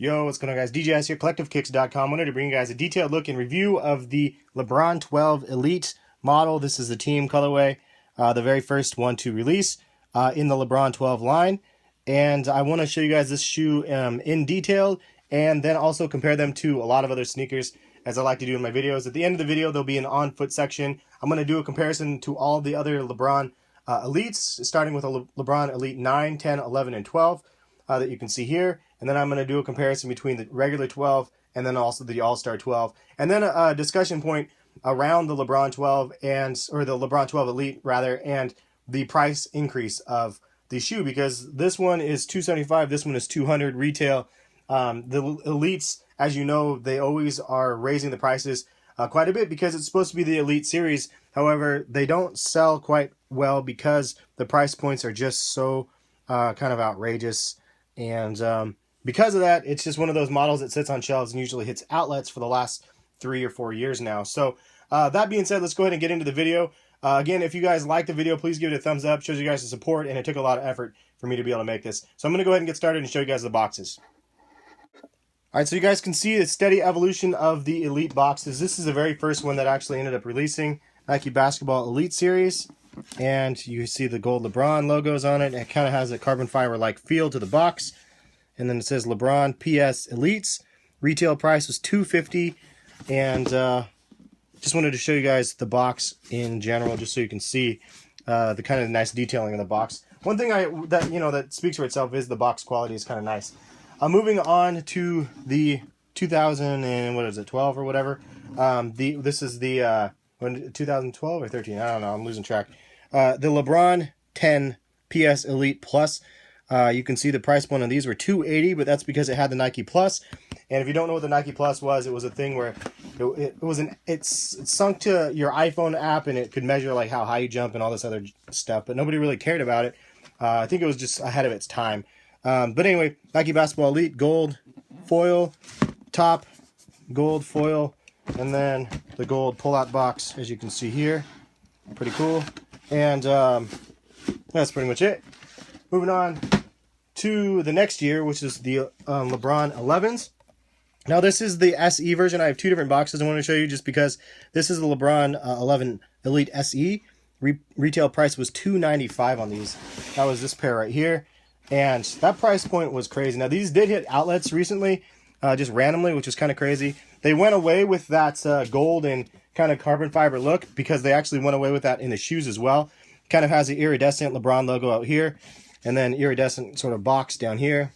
Yo, what's going on, guys? DJS here, collectivekicks.com. Wanted to bring you guys a detailed look and review of the LeBron 12 Elite model. This is the team colorway, the very first one to release in the LeBron 12 line. And I want to show you guys this shoe in detail and then also compare them to a lot of other sneakers, as I like to do in my videos. At the end of the video, there'll be an on-foot section. I'm going to do a comparison to all the other LeBron Elites, starting with a LeBron Elite 9, 10, 11, and 12 that you can see here. And then I'm going to do a comparison between the regular 12 and then also the All-Star 12. And then a discussion point around the LeBron 12 or the LeBron 12 Elite rather, and the price increase of the shoe, because this one is $275, this one is $200 retail. The Elites, as you know, they always are raising the prices quite a bit because it's supposed to be the Elite series. However, they don't sell quite well because the price points are just so kind of outrageous. And because of that, it's just one of those models that sits on shelves and usually hits outlets for the last 3 or 4 years now. So that being said, let's go ahead and get into the video. Again, if you guys like the video, please give it a thumbs up. Shows you guys the support, and it took a lot of effort for me to be able to make this. So I'm going to go ahead and get started and show you guys the boxes. All right, so you guys can see the steady evolution of the Elite boxes. This is the very first one that actually ended up releasing, Nike Basketball Elite Series. And you see the gold LeBron logos on it. It kind of has a carbon fiber-like feel to the box. And then it says LeBron PS Elites. Retail price was $250. And just wanted to show you guys the box in general, just so you can see the kind of nice detailing of the box. One thing that speaks for itself is the box quality is kind of nice. Moving on to the 2012 or whatever. This is the 2012 or 13. I don't know. I'm losing track. The LeBron 10 PS Elite Plus. You can see the price point on these were $280, but that's because it had the Nike Plus. And if you don't know what the Nike Plus was, it was a thing where it's sunk to your iPhone app, and it could measure like how high you jump and all this other stuff. But nobody really cared about it. I think it was just ahead of its time. But anyway, Nike Basketball Elite gold foil top, gold foil, and then the gold pull-out box, as you can see here. Pretty cool. And that's pretty much it. Moving on to the next year, which is the LeBron 11s. Now, this is the SE version. I have two different boxes I want to show you just because this is the LeBron 11 Elite SE. Retail price was $295 on these. That was this pair right here. And that price point was crazy. Now, these did hit outlets recently, just randomly, which is kind of crazy. They went away with that gold and kind of carbon fiber look because they actually went away with that in the shoes as well. Kind of has the iridescent LeBron logo out here, and then iridescent sort of box down here,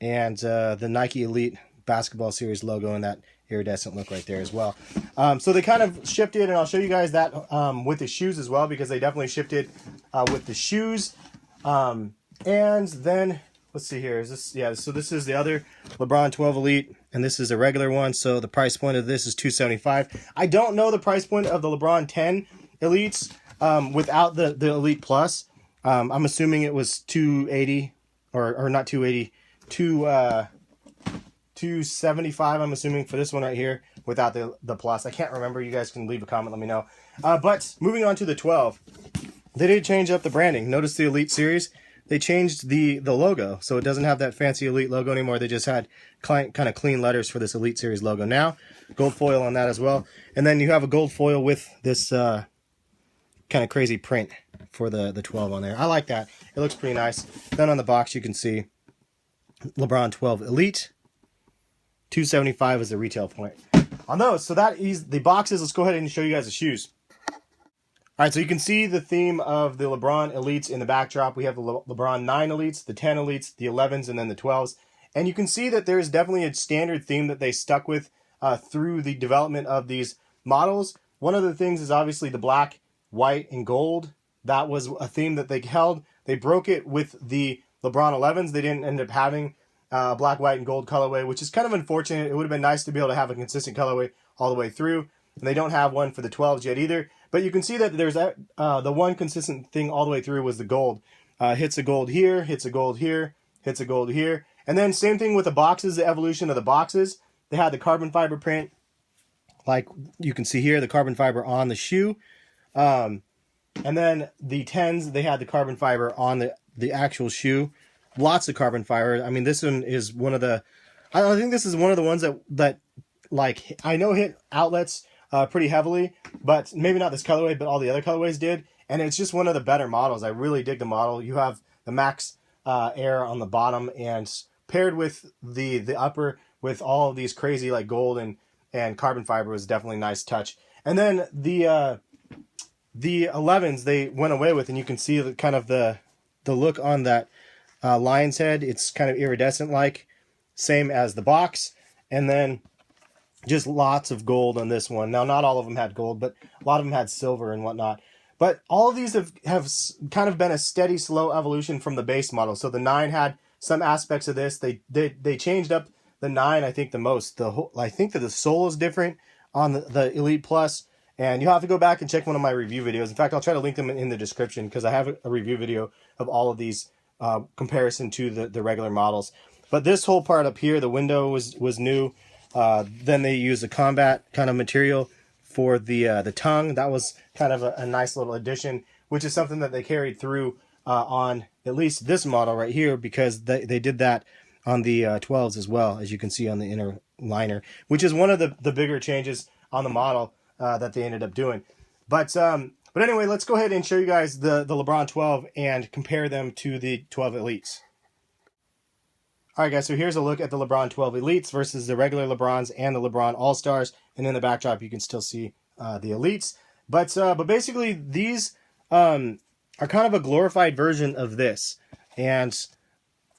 and the Nike Elite Basketball Series logo in that iridescent look right there as well. So they kind of shifted, and I'll show you guys that with the shoes as well, because they definitely shifted with the shoes. And then, let's see here, so this is the other LeBron 12 Elite, and this is a regular one, so the price point of this is $275. I don't know the price point of the LeBron 10 Elites without the Elite Plus. I'm assuming it was $280, or not $280, $275, I'm assuming, for this one right here, without the Plus. I can't remember. You guys can leave a comment, let me know. But moving on to the 12, they did change up the branding. Notice the Elite Series. They changed the logo, so it doesn't have that fancy Elite logo anymore. They just had kind of clean letters for this Elite Series logo now. Gold foil on that as well. And then you have a gold foil with this kind of crazy print for the 12 on there. I like that. It looks pretty nice. Then on the box you can see LeBron 12 Elite. $275 is the retail point on those. So that is the boxes. Let's go ahead and show you guys the shoes. All right, so you can see the theme of the LeBron Elites in the backdrop. We have the LeBron 9 Elites, the 10 Elites, the 11s, and then the 12s. And you can see that there's definitely a standard theme that they stuck with through the development of these models. One of the things is obviously the black, white, and gold. That was a theme that they held. They broke it with the LeBron 11s. They didn't end up having black, white, and gold colorway, which is kind of unfortunate. It would have been nice to be able to have a consistent colorway all the way through. And they don't have one for the 12s yet either. But you can see that there's the one consistent thing all the way through was the gold. Hits a gold here, hits a gold here, hits a gold here. And then same thing with the boxes, the evolution of the boxes. They had the carbon fiber print, like you can see here, the carbon fiber on the shoe. And then the 10s, they had the carbon fiber on the actual shoe. Lots of carbon fiber. I mean, this one is one of the I think this is one of the ones that like I know hit outlets pretty heavily, but maybe not this colorway, but all the other colorways did. And it's just one of the better models. I really dig the model. You have the max air on the bottom, and paired with the upper with all of these crazy like gold and carbon fiber was definitely a nice touch. And then the 11s they went away with, and you can see the kind of the look on that lion's head. It's kind of iridescent like, same as the box. And then just lots of gold on this one. Now, not all of them had gold, but a lot of them had silver and whatnot. But all of these have kind of been a steady, slow evolution from the base model. So the 9 had some aspects of this. They changed up the 9, I think, the most. I think that the sole is different on the Elite Plus. And you'll have to go back and check one of my review videos. In fact, I'll try to link them in the description, because I have a review video of all of these comparison to the regular models. But this whole part up here, the window was new. Then they used a combat kind of material for the tongue. That was kind of a nice little addition, which is something that they carried through on at least this model right here, because they did that on the 12s as well, as you can see on the inner liner, which is one of the bigger changes on the model that they ended up doing. But anyway, let's go ahead and show you guys the LeBron 12 and compare them to the 12 Elites. All right, guys, so here's a look at the LeBron 12 Elites versus the regular LeBrons and the LeBron All-Stars. And in the backdrop, you can still see the Elites. But basically, these are kind of a glorified version of this. And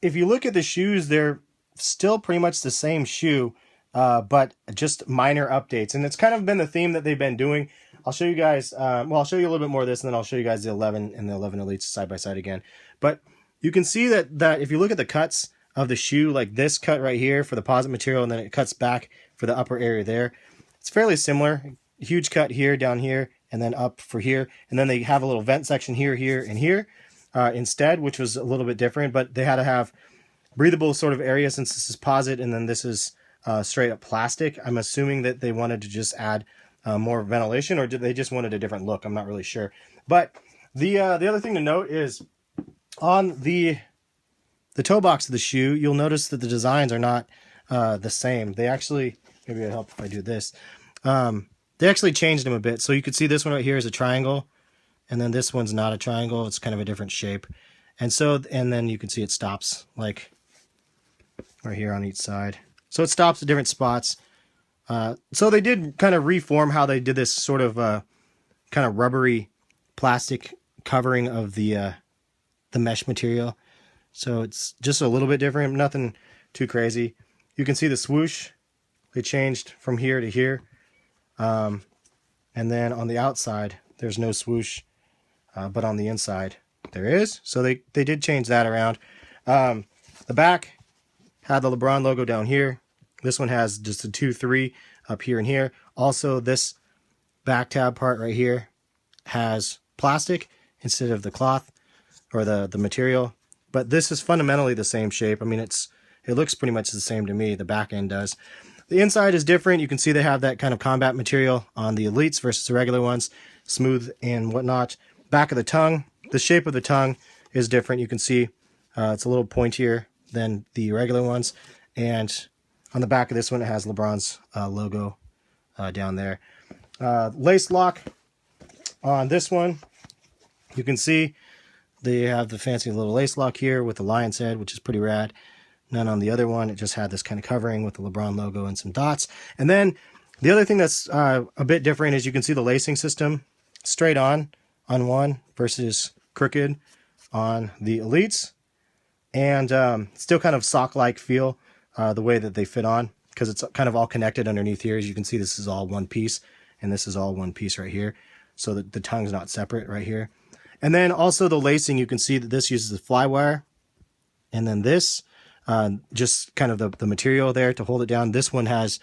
if you look at the shoes, they're still pretty much the same shoe, but just minor updates. And it's kind of been the theme that they've been doing. I'll show you guys, I'll show you a little bit more of this, and then I'll show you guys the 11 and the 11 Elites side by side again. But you can see that if you look at the cuts of the shoe, like this cut right here for the posit material, and then it cuts back for the upper area there, it's fairly similar. Huge cut here, down here, and then up for here. And then they have a little vent section here, here, and here instead, which was a little bit different, but they had to have breathable sort of area since this is posit, and then this is straight up plastic. I'm assuming that they wanted to just add more ventilation, or did they just wanted a different look? I'm not really sure. But the other thing to note is on the toe box of the shoe, you'll notice that the designs are not the same. They actually, maybe it'll help if I do this. They actually changed them a bit. So you can see this one right here is a triangle, and then this one's not a triangle. It's kind of a different shape. And then you can see it stops like right here on each side. So it stops at different spots. So they did kind of reform how they did this sort of kind of rubbery plastic covering of the mesh material. So it's just a little bit different, nothing too crazy. You can see the swoosh. They changed from here to here. And then on the outside, there's no swoosh, but on the inside, there is. So they did change that around. The back had the LeBron logo down here. This one has just a 2-3 up here and here. Also, this back tab part right here has plastic instead of the cloth or the material. But this is fundamentally the same shape. I mean, it looks pretty much the same to me. The back end does. The inside is different. You can see they have that kind of combat material on the Elites versus the regular ones, smooth and whatnot. Back of the tongue, the shape of the tongue is different. You can see it's a little pointier than the regular ones. And on the back of this one, it has LeBron's logo down there. Lace lock on this one, you can see they have the fancy little lace lock here with the lion's head, which is pretty rad. None on the other one. It just had this kind of covering with the LeBron logo and some dots. And then the other thing that's a bit different is you can see the lacing system straight on one versus crooked on the Elites. And still kind of sock-like feel the way that they fit on, because it's kind of all connected underneath here. As you can see, this is all one piece, and this is all one piece right here. So that the tongue's not separate right here. And then also the lacing, you can see that this uses the fly wire. And then this, just kind of the material there to hold it down. This one has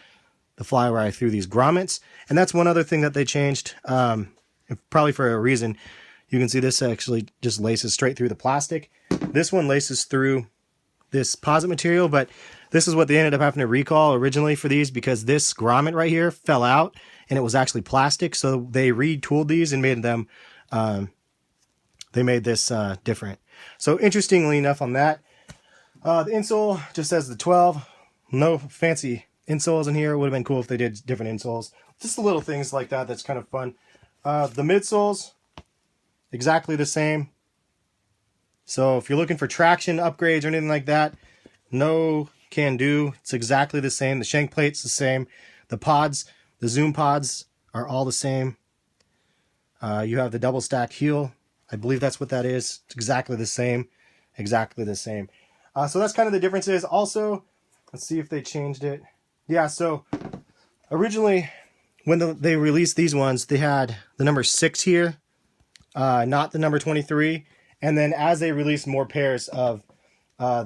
the fly wire through these grommets. And that's one other thing that they changed, probably for a reason. You can see this actually just laces straight through the plastic. This one laces through this posit material, but this is what they ended up having to recall originally for these, because this grommet right here fell out and it was actually plastic. So they retooled these and made them, they made this different. So interestingly enough on that, the insole just says the 12 No fancy insoles in here. It would have been cool if they did different insoles. Just the little things like that. That's kind of fun. The midsoles, exactly the same. So if you're looking for traction upgrades or anything like that, no can do. It's exactly the same. The shank plate's the same. The pods, the zoom pods are all the same. You have the double stack heel. I believe that's what that is. It's exactly the same. Exactly the same. So that's kind of the differences. Also, let's see if they changed it. Yeah, so originally when they released these ones, they had the number 6 here, not the number 23. And then as they released more pairs of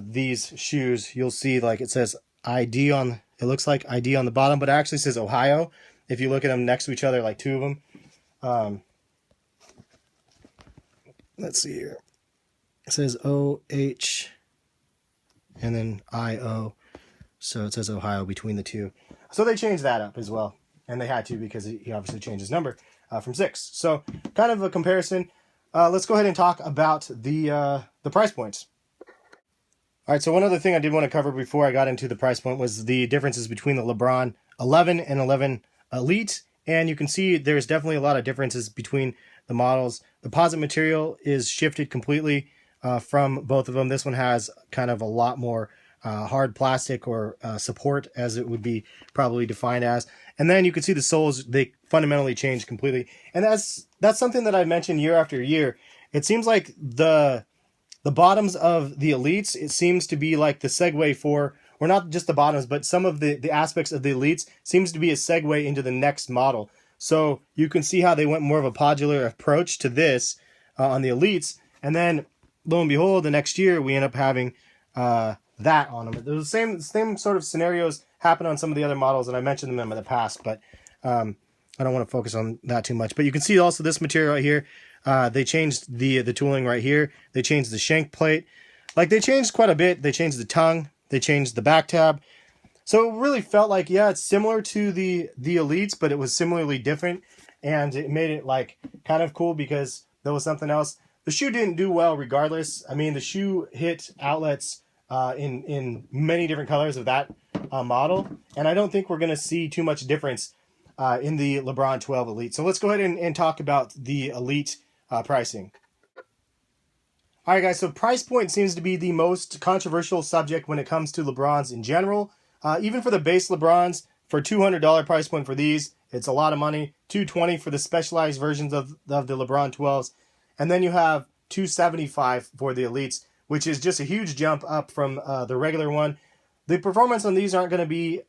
these shoes, you'll see like it says ID on, it looks like ID on the bottom, but it actually says Ohio. If you look at them next to each other, like 2 of them. Let's see here. It says OH and then IO. So it says Ohio between the 2. So they changed that up as well. And they had to because he obviously changed his number from 6. So kind of a comparison. Let's go ahead and talk about the price points. All right, so one other thing I did want to cover before I got into the price point was the differences between the LeBron 11 and 11 Elite. And you can see there's definitely a lot of differences between the models. The posit material is shifted completely from both of them. This one has kind of a lot more hard plastic or support, as it would be probably defined as. And then you can see the soles, they fundamentally changed completely. And that's something that I mentioned year after year. It seems like the bottoms of the Elites, it seems to be like the segue for, or not just the bottoms, but some of the aspects of the Elites seems to be a segue into the next model. So you can see how they went more of a modular approach to this on the Elites. And then lo and behold, the next year we end up having that on them. The same sort of scenarios happen on some of the other models, and I mentioned them in the past, but I don't want to focus on that too much. But you can see also this material right here. They changed the tooling right here. They changed the shank plate. Like, they changed quite a bit. They changed the tongue. They changed the back tab. So it really felt like, yeah, it's similar to the Elites, but it was similarly different. And it made it like kind of cool because there was something else. The shoe didn't do well regardless. I mean, the shoe hit outlets in many different colors of that model. And I don't think we're going to see too much difference in the LeBron 12 Elite. So let's go ahead and talk about the Elite pricing. All right, guys, so price point seems to be the most controversial subject when it comes to LeBrons in general. Even for the base LeBrons, for $200 price point for these, it's a lot of money. $220 for the specialized versions of the LeBron 12s. And then you have $275 for the Elites, which is just a huge jump up from the regular one. The performance on these aren't going to be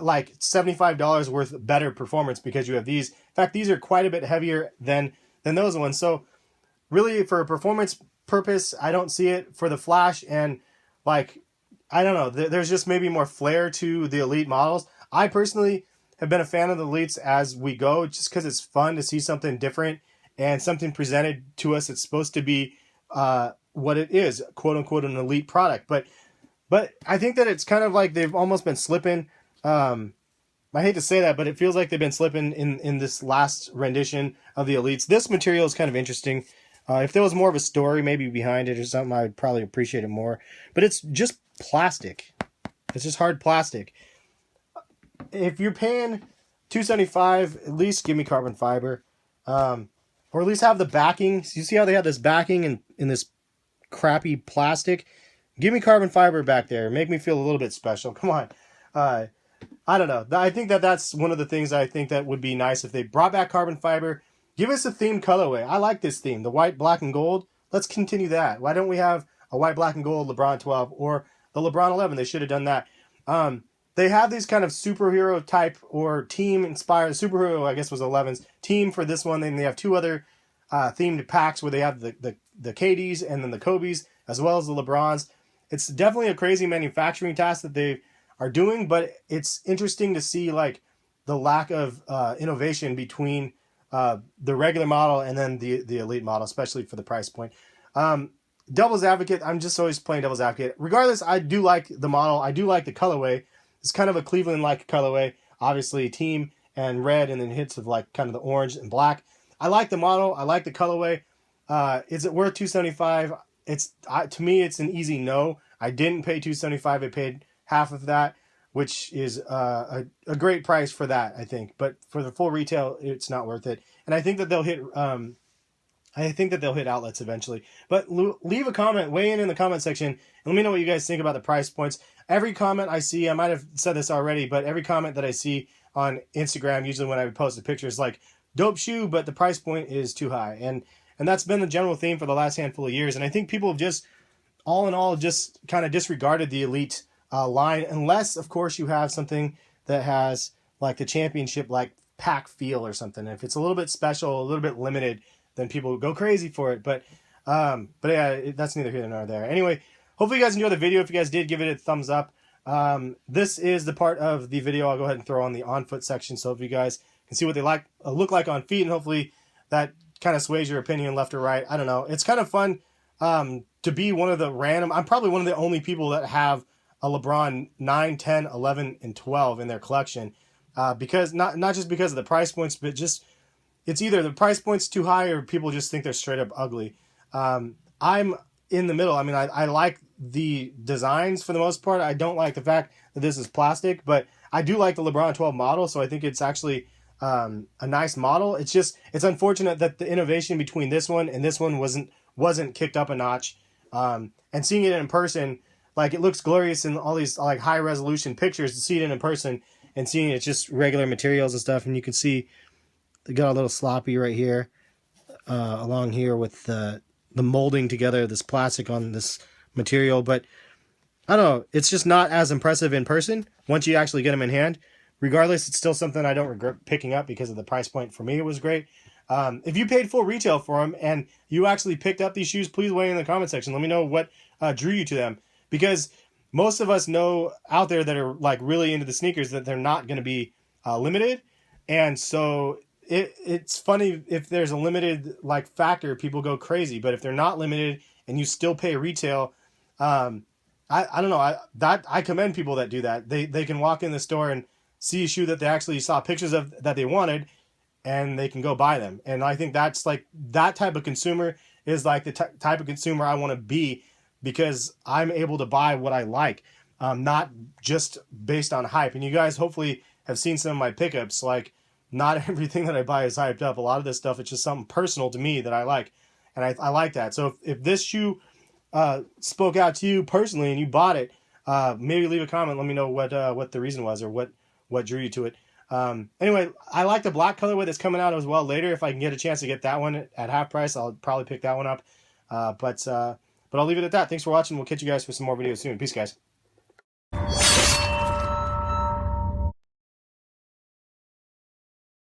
like $75 worth better performance because you have these. In fact, these are quite a bit heavier than those ones. So really, for a performance purpose, I don't see it. For the flash and like, I don't know, there's just maybe more flair to the Elite models. I personally have been a fan of the Elites as we go, just because it's fun to see something different and something presented to us. It's supposed to be what it is, quote unquote, an Elite product. But I think that it's kind of like they've almost been slipping. I hate to say that, but it feels like they've been slipping in this last rendition of the Elites. This material is kind of interesting. If there was more of a story maybe behind it or something, I'd probably appreciate it more. But it's just plastic. It's just hard plastic. If you're paying $275, at least give me carbon fiber. Or at least have the backing. You see how they have this backing in this crappy plastic? Give me carbon fiber back there. Make me feel a little bit special. Come on. I don't know. I think that's one of the things I think that would be nice if they brought back carbon fiber. Give us a themed colorway. I like this theme, the white, black, and gold. Let's continue that. Why don't we have a white, black, and gold LeBron 12 or the LeBron 11? They should have done that. They have these kind of superhero type or team inspired. Superhero, I guess, was 11's team for this one. Then they have 2 other themed packs where they have the KDs and then the Kobe's as well as the LeBrons. It's definitely a crazy manufacturing task that they are doing, but it's interesting to see like the lack of innovation between the regular model and then the Elite model, especially for the price point. Devil's advocate, I'm just always playing devil's advocate. Regardless, I do like the model. I do like the colorway. It's kind of a Cleveland-like colorway. Obviously, team and red, and then hits of like kind of the orange and black. I like the model. I like the colorway. Is it worth $275? To me, it's an easy no. I didn't pay $275. I paid half of that. which is a great price for that, I think. But for the full retail, it's not worth it. And I think that they'll hit outlets eventually. But leave a comment, weigh in the comment section, and let me know what you guys think about the price points. Every comment I see, I might have said this already, but every comment that I see on Instagram, usually when I post a picture, is like, dope shoe, but the price point is too high. And that's been the general theme for the last handful of years. And I think people have just, all in all, just kind of disregarded the Elite line, unless, of course, you have something that has like the championship, like pack feel or something. If it's a little bit special, a little bit limited, then people go crazy for it. But yeah, that's neither here nor there. Anyway, hopefully you guys enjoyed the video. If you guys did, give it a thumbs up. This is the part of the video I'll go ahead and throw on the on foot section, so if you guys can see what they look like on feet, and hopefully that kind of sways your opinion left or right. I don't know. It's kind of fun to be one of the random. I'm probably one of the only people that have a LeBron 9, 10, 11, and 12 in their collection, because not just because of the price points, but just it's either the price point's too high or people just think they're straight up ugly. I'm in the middle. I mean, I like the designs for the most part. I don't like the fact that this is plastic, but I do like the LeBron 12 model, so I think it's actually a nice model. It's it's unfortunate that the innovation between this one and this one wasn't kicked up a notch. And seeing it in person, like, it looks glorious in all these like high resolution pictures. To see it in person and seeing it's just regular materials and stuff, and you can see they got a little sloppy right here, along here with the molding together this plastic on this material. But I don't know, it's just not as impressive in person once you actually get them in hand. Regardless, it's still something I don't regret picking up because of the price point. For me, it was great. If you paid full retail for them and you actually picked up these shoes, please weigh in the comment section. Let me know what drew you to them, because most of us know out there that are like really into the sneakers that they're not going to be limited. And so it's funny, if there's a limited like factor, people go crazy. But if they're not limited and you still pay retail, I don't know. I commend people that do that. They can walk in the store and see a shoe that they actually saw pictures of that they wanted, and they can go buy them. And I think that's like, that type of consumer is like the type of consumer I want to be, because I'm able to buy what I like, not just based on hype. And you guys hopefully have seen some of my pickups. Like, not everything that I buy is hyped up. A lot of this stuff, it's just something personal to me that I like. And I like that. So if this shoe spoke out to you personally and you bought it, maybe leave a comment. Let me know what the reason was, or what drew you to it. Anyway, I like the black colorway that's coming out as well later. If I can get a chance to get that one at half price, I'll probably pick that one up. But I'll leave it at that. Thanks for watching. We'll catch you guys for some more videos soon. Peace, guys.